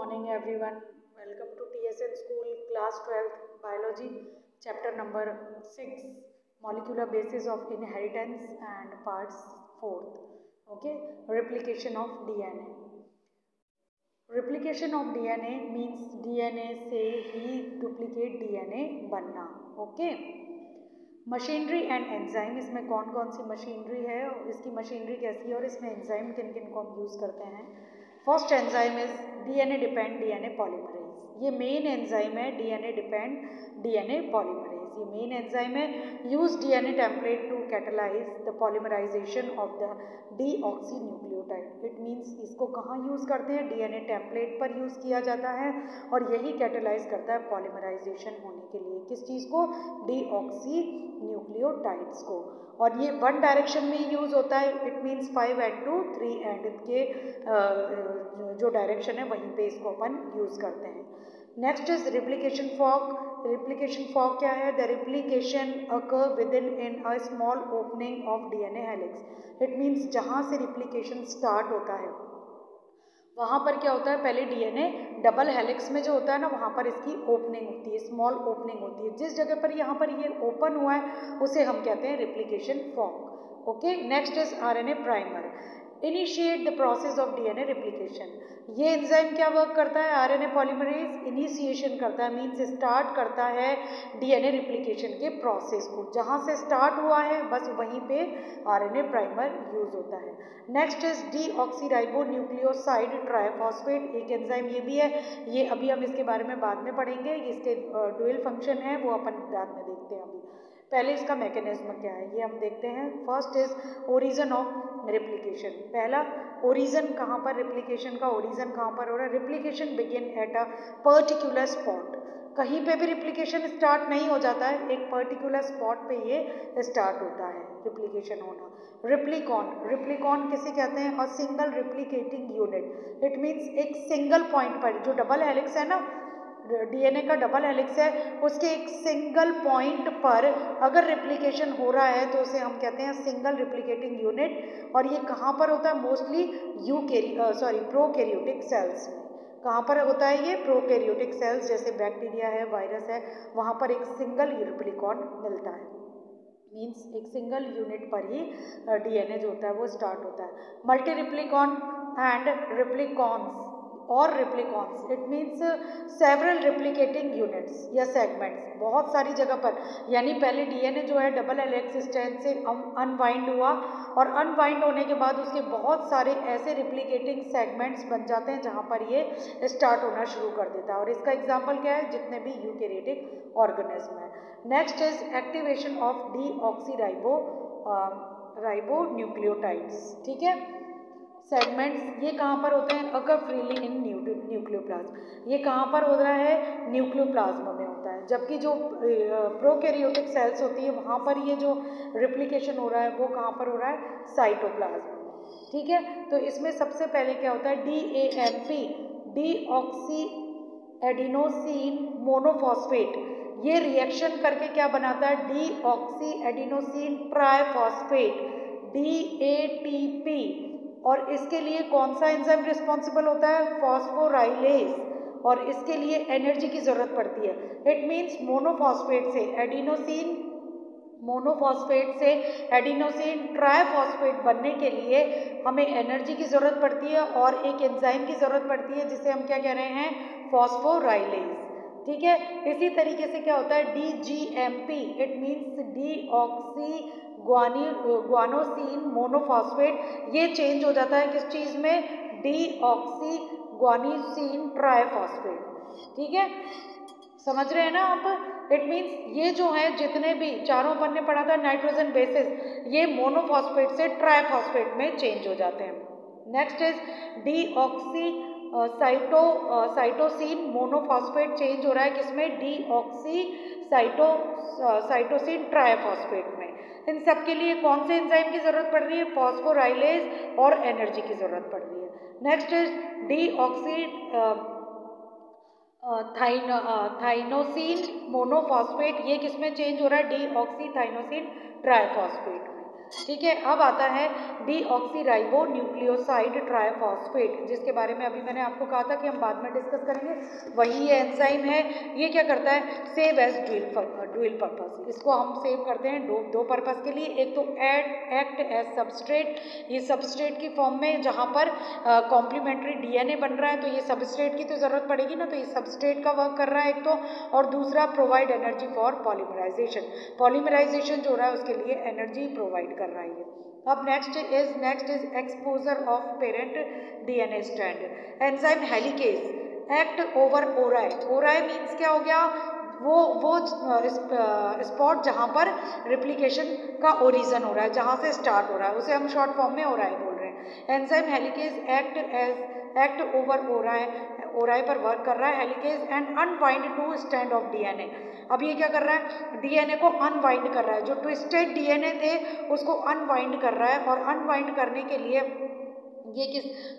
morning everyone. Welcome to TSN School Class 12th Biology Chapter number 6 Molecular Basis of Inheritance and Parts 4th. Okay, Replication of DNA. Replication of DNA means DNA से ही duplicate DNA बनना. Okay. Machinery and enzyme, इसमें कौन कौन सी machinery है, इसकी machinery कैसी है और इसमें एंजाइम किन किन को हम यूज़ करते हैं. First enzyme is DNA depend DNA polymerase. ये मेन एंजाइम है डीएनए डिपेंड डीएनए पॉलीमरेज. ये मेन एंजाइम है. Use DNA template to catalyse the polymerisation of the deoxy nucleotide. It means इसको कहाँ यूज़ करते हैं, डीएनए टेम्पलेट पर use किया जाता है और यही कैटलाइज करता है पॉलीमराइजेशन होने के लिए. किस चीज़ को, डीऑक्सी न्यूक्लियोटाइड्स को. और ये वन डायरेक्शन में यूज़ होता है. It means 5 end to 3 end के जो डायरेक्शन है वहीं पे इसको अपन यूज़ करते हैं. Next is replication fork. Replication fork क्या है, the replication occur with in a small opening of DNA helix. It means जहाँ से रिप्लिकेशन स्टार्ट होता है वहाँ पर क्या होता है, पहले डीएनए डबल हेलिक्स में जो होता है ना, वहाँ पर इसकी ओपनिंग होती है, स्मॉल ओपनिंग होती है. जिस जगह पर यहाँ पर ये ओपन हुआ है उसे हम कहते हैं replication fork. Okay. Next is RNA primer. Initiate the process of DNA replication. ये एंजाइम क्या वर्क करता है, आरएनए पॉलीमरेज इनिशिएशन करता है, मीन्स स्टार्ट करता है डीएनए रिप्लिकेशन के प्रोसेस को. जहाँ से स्टार्ट हुआ है बस वहीं पे आरएनए प्राइमर यूज होता है. Next is deoxyribo nucleoside triphosphate. एक एंजाइम ये भी है, ये अभी हम इसके बारे में बाद में पढ़ेंगे. इसके डुअल फंक्शन है वो अपन बाद में देखते हैं. अभी पहले इसका मैकेनिज्म क्या है ये हम देखते हैं. First is origin of replication. पहला ओरिजिन कहाँ पर, रिप्लिकेशन का ओरिजिन कहाँ पर हो रहा है. Replication begin at a particular spot. कहीं पे भी रिप्लिकेशन स्टार्ट नहीं हो जाता है, एक पर्टिकुलर स्पॉट पे ये स्टार्ट होता है रिप्लिकेशन होना. रिप्लिकॉन. रिप्लिकॉन किसे कहते हैं, a single replicating unit. It means एक सिंगल पॉइंट पर, जो डबल हेलिक्स है ना, डीएनए का डबल हेलिक्स है, उसके एक सिंगल पॉइंट पर अगर रिप्लिकेशन हो रहा है तो उसे हम कहते हैं सिंगल रिप्लिकेटिंग यूनिट. और ये कहाँ पर होता है, मोस्टली प्रोकैरियोटिक सेल्स में. कहाँ पर होता है ये, प्रोकैरियोटिक सेल्स जैसे बैक्टीरिया है, वायरस है, वहाँ पर एक सिंगल रिप्लिकॉन मिलता है. मीन्स एक सिंगल यूनिट पर ही डीएनए जो होता है वो स्टार्ट होता है. मल्टी रिप्लिकॉन एंड रिप्लिकॉन्स और replicons. It means several replicating units या सेगमेंट्स, बहुत सारी जगह पर. यानी पहले डीएनए जो है डबल हेलिक्स स्ट्रैंड से अनवाइंड हुआ और अनवाइंड होने के बाद उसके बहुत सारे ऐसे रिप्लिकेटिंग सेगमेंट्स बन जाते हैं जहाँ पर ये स्टार्ट होना शुरू कर देता है. और इसका एग्जाम्पल क्या है, जितने भी यूकैरियोटिक ऑर्गेनिज्म है. Next is activation of deoxyribo nucleotides. ठीक है. सेगमेंट्स ये कहाँ पर होते हैं, अकर फ्रीली इन न्यूक्लियोप्लाज्म. ये कहाँ पर हो रहा है, न्यूक्लियोप्लाज्म में होता है. जबकि जो प्रोकैरियोटिक सेल्स होती है वहाँ पर ये जो रिप्लिकेशन हो रहा है वो कहाँ पर हो रहा है, साइटोप्लाज्म में. ठीक है. तो इसमें सबसे पहले क्या होता है, DAMP डीऑक्सी एडिनोसिन मोनोफॉस्फेट. ये रिएक्शन करके क्या बनाता है, डीऑक्सी एडिनोसिन ट्राइफॉस्फेट DATP. और इसके लिए कौन सा एंजाइम रिस्पॉन्सिबल होता है, फॉस्फोराइलेज. और इसके लिए एनर्जी की जरूरत पड़ती है. इट मीन्स मोनोफॉस्फेट से एडिनोसिन ट्राइफॉस्फेट बनने के लिए हमें एनर्जी की ज़रूरत पड़ती है और एक एंजाइम की ज़रूरत पड़ती है जिसे हम क्या कह रहे हैं, फॉस्फोराइलेज. ठीक है. इसी तरीके से क्या होता है, DGMP. It means deoxy guanosine monophosphate. ये चेंज हो जाता है किस चीज़ में, डीऑक्सी ग्वानोसिन ट्राइफॉस्फेट. ठीक है. समझ रहे हैं ना आप. इट मीन्स ये जो है जितने भी चारों अपन ने पढ़ा था नाइट्रोजन बेसिस, ये मोनोफॉस्फेट से ट्राइफॉस्फेट में चेंज हो जाते हैं. Next is deoxy cytosine monophosphate change हो रहा है किसमें, डीऑक्सी साइटोसिन ट्राइफॉस्फेट में. इन सब के लिए कौन से एंजाइम की जरूरत पड़ रही है, फॉस्फोराइलेज और एनर्जी की जरूरत पड़ रही है. Next is deoxy thymidine monophosphate. ये किसमें चेंज हो रहा है, डीऑक्सी थाइनोसिन ट्राइफॉस्फेट में. ठीक है। अब आता है डीऑक्सीराइबो न्यूक्लियोसाइड ट्राइफॉस्फेट, जिसके बारे में अभी मैंने आपको कहा था कि हम बाद में डिस्कस करेंगे। वही ये एंजाइम है। ये क्या करता है, सेव एज ड्यूल पर्पस। इसको हम सेव करते हैं दो पर्पस के लिए। एक तो एक्ट एज सबस्ट्रेट, ये सबस्ट्रेट की फॉर्म में जहाँ पर कॉम्प्लीमेंट्री डीएनए बन रहा है, तो ये सबस्ट्रेट की तो ज़रूरत पड़ेगी ना, तो ये सबस्ट्रेट का वर्क कर रहा है एक तो, और दूसरा provide energy for polymerisation. Polymerisation जो हो रहा है उसके लिए एनर्जी प्रोवाइड कर रहा है ये। अब next is exposure of parent DNA strand. Enzyme helicase act over ori. Ori means क्या हो गया, वो स्पॉट जहाँ पर रिप्लिकेशन का ओरिजिन हो रहा है, जहाँ से स्टार्ट हो रहा है, उसे हम शॉर्ट फॉर्म में ओराई बोल रहे हैं। एंजाइम हेलिकेज एक्ट ओवर ओराई पर वर्क कर रहा है helicase and unwind two strand of DNA. अब ये क्या कर रहा है, डीएनए को अनवाइंड कर रहा है, जो ट्विस्टेड डीएनए थे उसको अनवाइंड कर रहा है, और अनवाइंड करने के लिए ये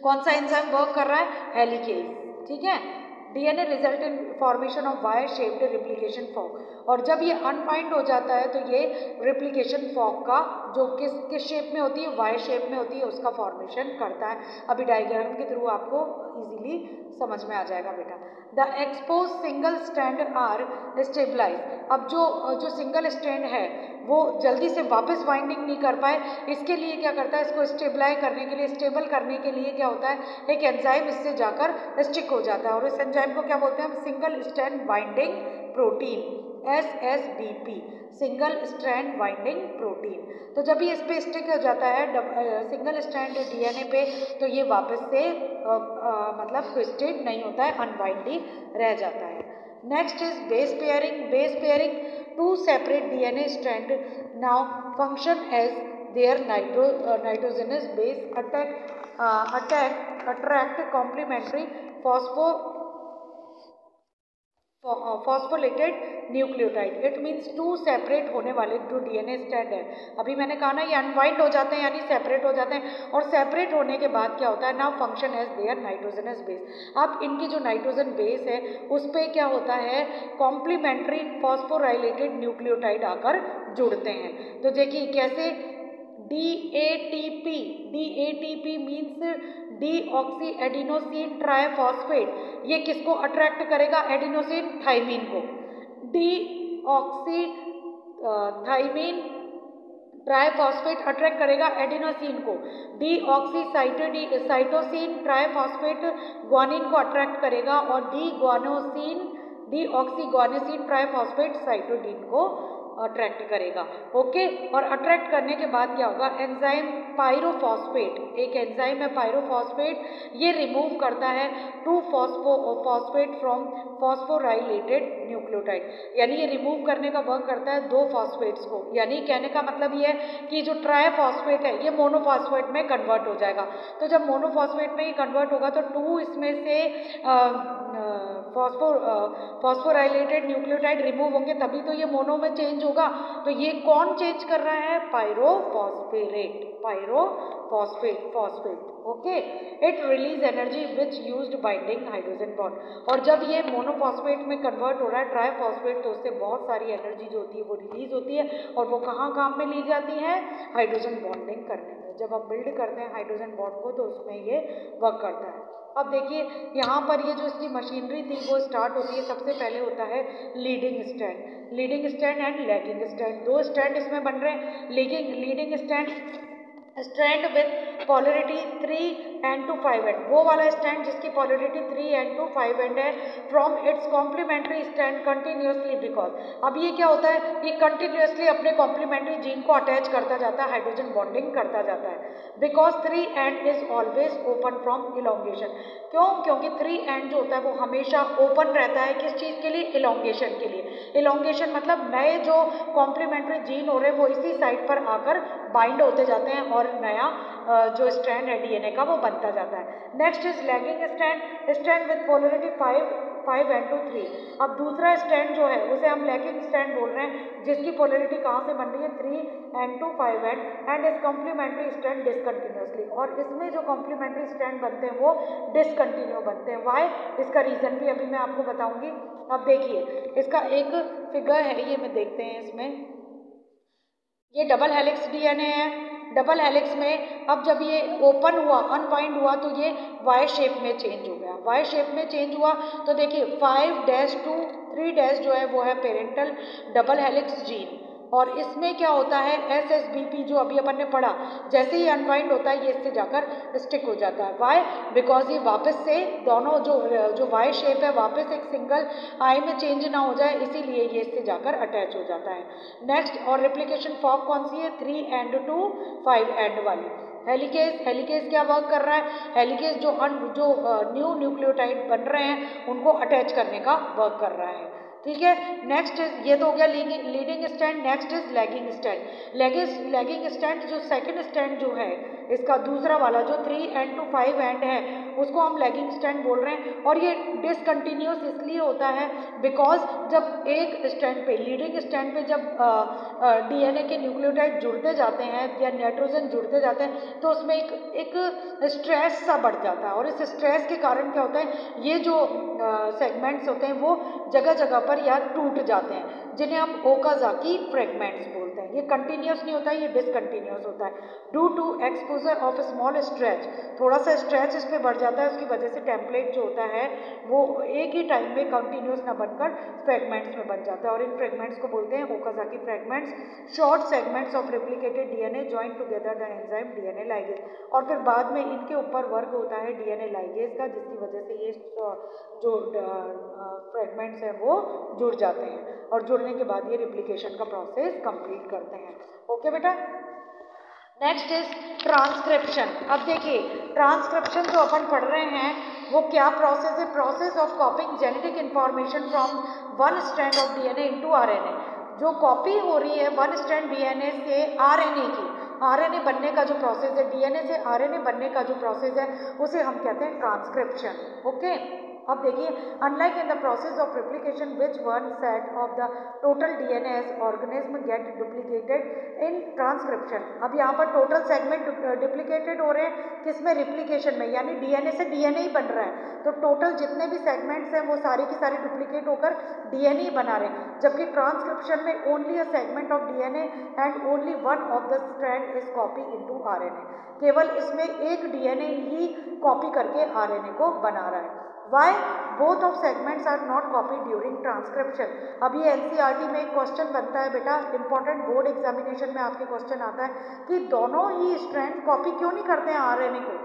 कौन सा एंजाइम वर्क कर रहा है, हेलिकेज। ठीक है। DNA result in formation of wire shaped replication form, और जब ये अनवाइंड हो जाता है तो ये रिप्लिकेशन फॉर्म का जो किस शेप में होती है, वायर शेप में होती है, उसका फॉर्मेशन करता है। अभी डायग्राम के थ्रू आपको इजीली समझ में आ जाएगा बेटा। The expose single strand are stabilise. अब जो सिंगल स्ट्रैंड है वो जल्दी से वापस बाइंडिंग नहीं कर पाए, इसके लिए क्या करता है, इसको स्टेबलाइज करने के लिए, स्टेबल करने के लिए क्या होता है, एक एंजाइम इससे जाकर स्टिक हो जाता है, और इस एंजाइम को क्या बोलते हैं हम, single strand binding protein, SSBP, single strand binding protein. तो जब ये इस पे स्टिक हो जाता है सिंगल स्ट्रैंड डीएनए पे, तो ये वापस से मतलब ट्विस्टेड नहीं होता है, अनबाइंड ही रह जाता है। Next is base pairing. Base pairing, two separate DNA strand now function as their nitrogenous base attract complementary phosphorylated nucleotide. It means two separate होने वाले जो डीएनए स्ट्रैंड है, अभी मैंने कहा ना ये अनवाइंड हो जाते हैं यानी सेपरेट हो जाते हैं, और सेपरेट होने के बाद क्या होता है, now function as their nitrogenous base. अब इनकी जो नाइट्रोजन बेस है उस पर क्या होता है, कॉम्प्लीमेंट्री फॉस्फोराइलेटेड न्यूक्लियोटाइड आकर जुड़ते हैं। तो देखिए कैसे, DATP means deoxy adenosine triphosphate, ये किसको अट्रैक्ट करेगा, एडिनोसिन थाइमीन को। डीऑक्सी थाइमीन ट्राइफॉस्फेट अट्रैक्ट करेगा एडिनोसिन को। डीऑक्सी साइटोसिन ट्राइफॉस्फेट ग्वानिन को अट्रैक्ट करेगा, और डीऑक्सी ग्वानिसिन ट्राइफॉस्फेट साइटोडीन को अट्रैक्ट करेगा। ओके। और अट्रैक्ट करने के बाद क्या होगा, एंजाइम पायरोफॉस्फेट, एक एंजाइम है पायरोफॉस्फेट, ये रिमूव करता है 2 फॉस्फेट फ्रॉम फॉस्फोराइलेटेड न्यूक्लियोटाइड, यानी ये रिमूव करने का वर्क करता है 2 फॉस्फेट्स को। यानी कहने का मतलब ये है कि जो ट्राइफॉस्फेट है ये मोनोफॉस्फेट में कन्वर्ट हो जाएगा। तो जब मोनोफॉस्फेट में ही कन्वर्ट होगा तो 2 इसमें से फॉस्फोराइलेटेड न्यूक्लियोटाइड रिमूव होंगे, तभी तो ये मोनो में चेंज होगा। तो ये कौन चेंज कर रहा है, phosphate. Okay. It release energy which used binding hydrogen bond, और जब ये मोनोफॉस्फेट में कन्वर्ट हो रहा है ट्राइफॉस्फेट, तो उससे बहुत सारी एनर्जी जो होती है वो रिलीज होती है, और वो कहाँ काम में ली जाती है, हाइड्रोजन बॉन्डिंग करने में। जब हम बिल्ड करते हैं हाइड्रोजन बॉन्ड को तो उसमें ये वर्क करता है। अब देखिए यहाँ पर ये जो इसकी मशीनरी थी वो स्टार्ट होती है, सबसे पहले होता है leading strand and lagging strand. 2 strand इसमें बन रहे हैं। Leading strand with polarity 3n/5 end, वो वाला स्ट्रैंड जिसकी पोलरिटी 3n/5 एंड है, from its complementary strand continuously, because अब ये क्या होता है, ये कंटिन्यूसली अपने कॉम्प्लीमेंट्री जीन को अटैच करता जाता है, हाइड्रोजन बॉन्डिंग करता जाता है। Because 3n is always open from elongation. क्यों, क्योंकि 3n जो होता है वो हमेशा ओपन रहता है, किस चीज़ के लिए, इलोंगेशन के लिए। इलोंगेशन मतलब नए जो कॉम्प्लीमेंट्री जीन हो रहे हैं वो इसी साइड पर आकर बाइंड होते जाते हैं, और नया जो स्ट्रैंड है डीएनए का वो बनता जाता है। Next is lagging strand with polarity 5n/3। अब दूसरा स्ट्रैंड जो है उसे हम लैगिंग स्ट्रैंड बोल रहे हैं, जिसकी पोलरिटी कहाँ से बन रही है, 3n/5 end is complementary strand discontinuously, और इसमें जो कॉम्प्लीमेंट्री स्ट्रैंड बनते हैं वो डिसकंटिन्यू बनते हैं। वाई, इसका रीजन भी अभी मैं आपको बताऊंगी। अब देखिए इसका एक फिगर है, ये मैं देखते हैं, इसमें ये डबल हेलिक्स डीएनए है, डबल हेलिक्स में अब जब ये ओपन हुआ, अनवाइंड हुआ, तो ये वाई शेप में चेंज हो गया। वाई शेप में चेंज हुआ तो देखिए 5' to 3' जो है वो है पेरेंटल डबल हेलिक्स जीन, और इसमें क्या होता है SSBP जो अभी अपन ने पढ़ा, जैसे ही अनवाइंड होता है ये इससे जाकर स्टिक हो जाता है। वाई? बिकॉज ये वापस से दोनों जो वाई शेप है वापस एक सिंगल आई में चेंज ना हो जाए, इसीलिए ये इससे जाकर अटैच हो जाता है। नेक्स्ट, और रेप्लिकेशन फॉर्म कौन सी है? 3' to 5' वाली। हेलिकेज क्या वर्क कर रहा है? हेलिकेज जो न्यू न्यूक्लियोटाइड बन रहे हैं उनको अटैच करने का वर्क कर रहा है। ठीक है, नेक्स्ट ये तो हो गया leading stand. Next is lagging stand. Lagging stand जो सेकंड स्टैंड जो है इसका दूसरा वाला जो 3 to 5 है उसको हम लैगिंग स्टैंड बोल रहे हैं, और ये डिसकंटिन्यूस इसलिए होता है बिकॉज जब एक स्टैंड पे, लीडिंग स्टैंड पे जब DNA के न्यूक्लियोटाइड जुड़ते जाते हैं या नाइट्रोजन जुड़ते जाते हैं तो उसमें एक स्ट्रेस सा बढ़ जाता है, और इस स्ट्रेस के कारण क्या होता है, ये जो सेगमेंट्स होते हैं वो जगह जगह पर या टूट जाते हैं, जिन्हें हम ओकाजाकी फ्रेगमेंट्स बोलते हैं। ये कंटिन्यूस नहीं होता है, ये डिसकंटिन्यूस होता है। Due to exposure of small stretch, थोड़ा सा स्ट्रेच इस पर बढ़ जाता है, उसकी वजह से टेम्पलेट जो होता है वो एक ही टाइम में कंटिन्यूस ना बनकर फ्रेगमेंट्स में बन जाता है, और इन फ्रेगमेंट्स को बोलते हैं Okazaki fragments. Short segments of replicated DNA join together the enzyme DNA ligase, और फिर बाद में इनके ऊपर वर्क होता है DNA लाइगेज का, जिसकी वजह से ये जो फ्रेगमेंट्स हैं वो जुड़ जाते हैं, और जुड़ने के बाद ये रिप्लिकेशन का प्रोसेस कंप्लीट करते हैं। ओके बेटा। Next is transcription. अब देखिए ट्रांसक्रिप्शन जो अपन पढ़ रहे हैं वो क्या प्रोसेस है? Process of कॉपिंग genetic information from one strand of DNA into RNA। जो कॉपी हो रही है वन स्ट्रैंड DNA से RNA की, RNA बनने का जो प्रोसेस है, DNA से RNA बनने का जो प्रोसेस है उसे हम कहते हैं ट्रांसक्रिप्शन। ओके, अब देखिए unlike in the process of replication which one set of the total DNA as organism get duplicated in transcription. अब यहाँ पर टोटल सेगमेंट डुप्लीकेटेड हो रहे हैं किसमें? रिप्लिकेशन में, यानी DNA से DNA ही बन रहा है, तो टोटल जितने भी सेगमेंट्स हैं वो सारे की सारी डुप्लीकेट होकर DNA ही बना रहे हैं। जबकि ट्रांसक्रिप्शन में only a segment of DNA and only one of the strand is copy into RNA। केवल इसमें एक DNA ही कॉपी करके RNA को बना रहा है। Why both of segments are not copied during transcription? अब ये NCERT में एक क्वेश्चन बनता है बेटा, इंपॉर्टेंट बोर्ड एग्जामिनेशन में आपके क्वेश्चन आता है कि दोनों ही स्ट्रैंड कॉपी क्यों नहीं करते हैं RNA को,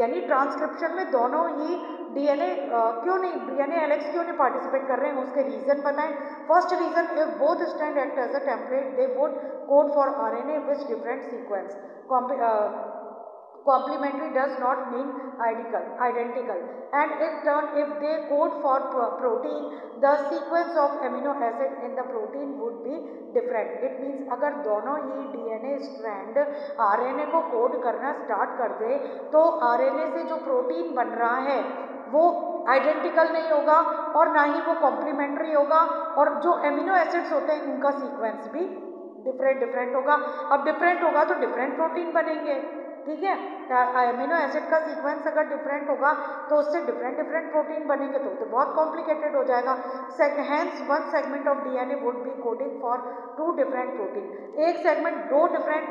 यानी ट्रांसक्रिप्शन में दोनों ही DNA क्यों नहीं, DNA हेलिक्स क्यों नहीं पार्टिसिपेट कर रहे हैं, उसके रीजन बताएं। First reason, if both strand act as a template they would code for RNA which different sequence. Complementary does not mean identical, and in turn if they code for protein the sequence of amino acid in the protein would be different. It means अगर दोनों ही DNA strand RNA को code करना start कर दे तो RNA से जो protein बन रहा है वो आइडेंटिकल नहीं होगा और ना ही वो कॉम्प्लीमेंट्री होगा, और जो एमिनो एसिड्स होते हैं उनका सीक्वेंस भी डिफरेंट होगा। अब डिफरेंट होगा तो डिफरेंट प्रोटीन बनेंगे, ठीक है। एमिनो एसिड का सीक्वेंस अगर डिफरेंट होगा तो उससे डिफरेंट प्रोटीन बनेंगे तो बहुत कॉम्प्लिकेटेड हो जाएगा। Hence one segment of DNA would be coding for 2 different protein. एक सेगमेंट 2 डिफरेंट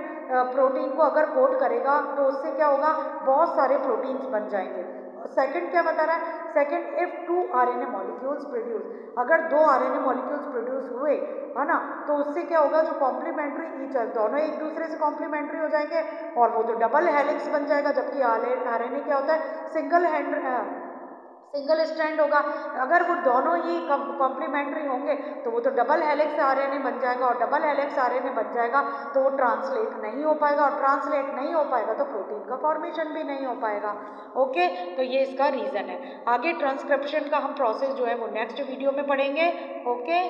प्रोटीन को अगर कोड करेगा तो उससे क्या होगा, बहुत सारे प्रोटीन्स बन जाएंगे। सेकंड क्या बता रहा है? Second, if 2 RNA molecules produce, अगर 2 RNA मॉलिक्यूल्स प्रोड्यूस हुए है ना, तो उससे क्या होगा, जो कॉम्प्लीमेंट्री ईच दोनों एक दूसरे से कॉम्प्लीमेंट्री हो जाएंगे और वो तो डबल हेलिक्स बन जाएगा। जबकि RNA क्या होता है, सिंगल स्ट्रैंड होगा। अगर वो दोनों ही कॉम्प्लीमेंट्री होंगे तो वो तो डबल हेलिक्स RNA बन जाएगा, और डबल हेलिक्स RNA बन जाएगा तो वो ट्रांसलेट नहीं हो पाएगा, और ट्रांसलेट नहीं हो पाएगा तो प्रोटीन का फॉर्मेशन भी नहीं हो पाएगा। ओके, तो ये इसका रीज़न है। आगे ट्रांसक्रिप्शन का हम प्रोसेस जो है वो नेक्स्ट वीडियो में पढ़ेंगे। ओके।